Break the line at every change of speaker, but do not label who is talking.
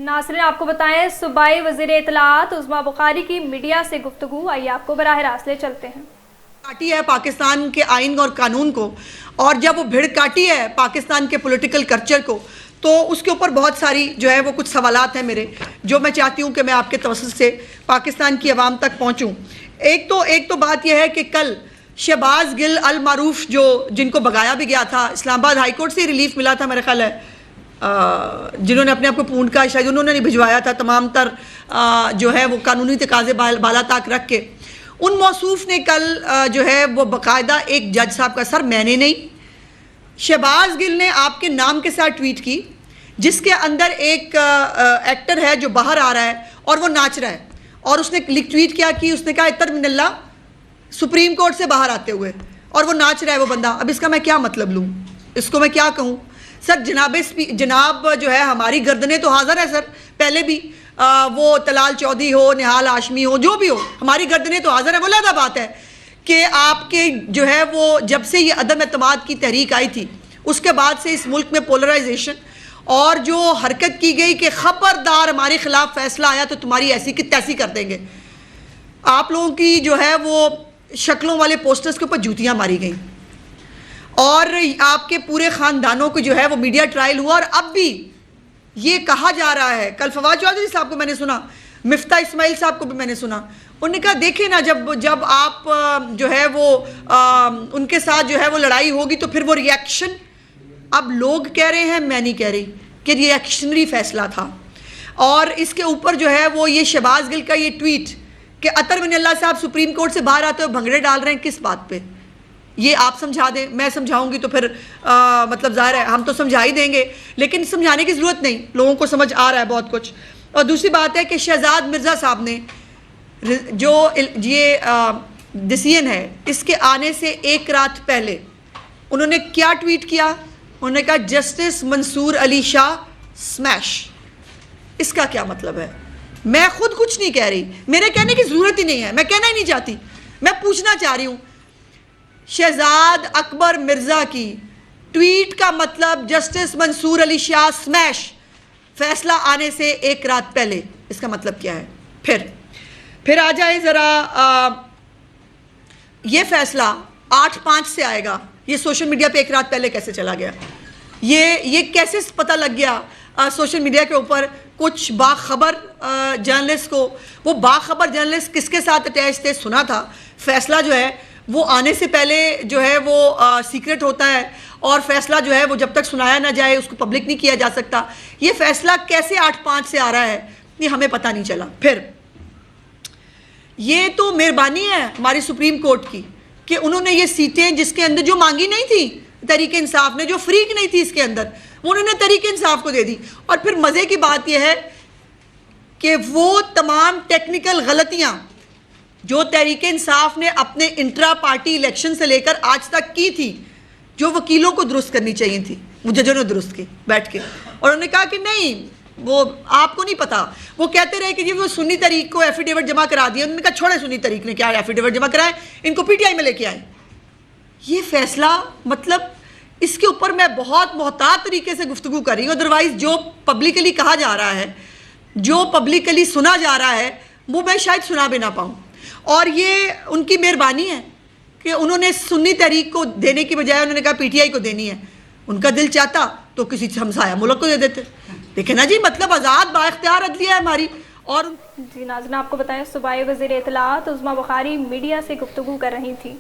नाज़रीन आपको बताएं, सूबाई वज़ीर इत्तलाआत उज़्मा बुखारी की मीडिया से गुफ्तगू, आइए आपको बराह रास्त ले चलते हैं।
काटी है पाकिस्तान के आइन और कानून को, और जब वो भिड़ काटी है पाकिस्तान के पॉलिटिकल कल्चर को, तो उसके ऊपर बहुत सारी जो है वो कुछ सवालात हैं मेरे, जो मैं चाहती हूँ कि मैं आपके तवज्जुह से पाकिस्तान की आवाम तक पहुँचूँ। एक तो बात यह है कि कल शहबाज गिल अल मारूफ जिनको भगाया भी गया था, इस्लामाबाद हाई कोर्ट से रिलीफ मिला था मेरा ख्याल है, जिन्होंने अपने आप को पूर्ण का शायद उन्होंने नहीं भिजवाया था, तमाम तर जो है वो कानूनी तकाजे बाला ताक रख के, उन मौसूफ ने कल जो है वो बाकायदा एक जज साहब का, सर मैंने नहीं, शहबाज गिल ने आपके नाम के साथ ट्वीट की, जिसके अंदर एक एक्टर है जो बाहर आ रहा है और वो नाच रहा है, और उसने ट्वीट किया कि उसने कहा इत्तर मिनल्ला सुप्रीम कोर्ट से बाहर आते हुए, और वो नाच रहा है वो बंदा। अब इसका मैं क्या मतलब लूँ, इसको मैं क्या कहूँ? सर जनाब जो है हमारी गर्दनें तो हाज़िर है सर, पहले भी वो तलाल चौधरी हो, निहाल हाशमी हो, जो भी हो, हमारी गर्दनें तो हाज़िर है। वो अलग बात है कि आपके जो है वो जब से ये अदम एतमाद की तहरीक आई थी, उसके बाद से इस मुल्क में पोलराइजेशन और जो हरकत की गई कि खबरदार हमारे खिलाफ फैसला आया तो तुम्हारी ऐसी की तैसी कर देंगे, आप लोगों की जो है वो शक्लों वाले पोस्टर्स के ऊपर जूतियाँ मारी गई, और आपके पूरे ख़ानदानों को जो है वो मीडिया ट्रायल हुआ। और अब भी ये कहा जा रहा है, कल फवाद चौधरी साहब को मैंने सुना, मिफ्ता इस्माइल साहब को भी मैंने सुना, उन्होंने कहा देखें ना, जब आप जो है वो उनके साथ जो है वो लड़ाई होगी तो फिर वो रिएक्शन, अब लोग कह रहे हैं, मैं नहीं कह रही, कि रिएक्शनरी फैसला था। और इसके ऊपर जो है वो ये शहबाज गिल का ये ट्वीट कि अतर मिनल्ला साहब सुप्रीम कोर्ट से बाहर आते हुए भंगड़े डाल रहे हैं, किस बात पे? ये आप समझा दें, मैं समझाऊंगी तो फिर मतलब ज़ाहिर है हम तो समझा ही देंगे, लेकिन समझाने की ज़रूरत नहीं, लोगों को समझ आ रहा है बहुत कुछ। और दूसरी बात है कि शहजाद मिर्ज़ा साहब ने जो ये डिसीजन है, इसके आने से एक रात पहले उन्होंने क्या ट्वीट किया? उन्होंने कहा जस्टिस मंसूर अली शाह स्मैश। इसका क्या मतलब है? मैं खुद कुछ नहीं कह रही, मेरे कहने की ज़रूरत ही नहीं है, मैं कहना ही नहीं चाहती, मैं पूछना चाह रही हूँ, शहजाद अकबर मिर्ज़ा की ट्वीट का मतलब जस्टिस मंसूर अली शाह स्मैश, फैसला आने से एक रात पहले, इसका मतलब क्या है? फिर आ जाए ज़रा, ये फैसला 8/5 से आएगा, ये सोशल मीडिया पे एक रात पहले कैसे चला गया? ये कैसे पता लग गया सोशल मीडिया के ऊपर कुछ बाखबर जर्नलिस्ट को? वो बाखबर जर्नलिस्ट किसके साथ अटैच थे? सुना था फैसला जो है वो आने से पहले जो है वो सीक्रेट होता है, और फैसला जो है वो जब तक सुनाया ना जाए उसको पब्लिक नहीं किया जा सकता। ये फैसला कैसे 8/5 से आ रहा है, ये हमें पता नहीं चला। फिर ये तो मेहरबानी है हमारी सुप्रीम कोर्ट की कि उन्होंने ये सीटें जिसके अंदर जो मांगी नहीं थी तहरीक इंसाफ ने, जो फ्रीक नहीं थी इसके अंदर, उन्होंने तहरीक इंसाफ को दे दी। और फिर मज़े की बात यह है कि वो तमाम टेक्निकल गलतियाँ जो तहरीक इंसाफ ने अपने इंट्रा पार्टी इलेक्शन से लेकर आज तक की थी, जो वकीलों को दुरुस्त करनी चाहिए थी, वो जजों ने दुरुस्त की बैठ के, और उन्होंने कहा कि नहीं वो आपको नहीं पता। वो कहते रहे कि जी वो सुन्नी तरीक को एफिडेविट जमा करा दिया, उन्होंने कहा छोड़े सुन्नी तरीक ने क्या एफिडेविट जमा कराए, इनको पीटीआई में लेके आए। ये फैसला मतलब इसके ऊपर मैं बहुत मोहतात तरीके से गुफ्तगू कर रही हूँ, अदरवाइज़ जो पब्लिकली कहा जा रहा है, जो पब्लिकली सुना जा रहा है, वो मैं शायद सुना भी ना पाऊँ। और ये उनकी मेहरबानी है कि उन्होंने सुन्नी तहरीक को देने की बजाय उन्होंने कहा पीटीआई को देनी है। उनका दिल चाहता तो किसी हमसाया मुल्क को दे देते। देखे ना जी, मतलब आज़ाद बाइख्तियार अदलिया है हमारी। और
जी नाज़रीन आपको बताएं, सूबाई वज़ीर इत्तलाआत उज़्मा बुखारी मीडिया से गुफ्तगू कर रही थी।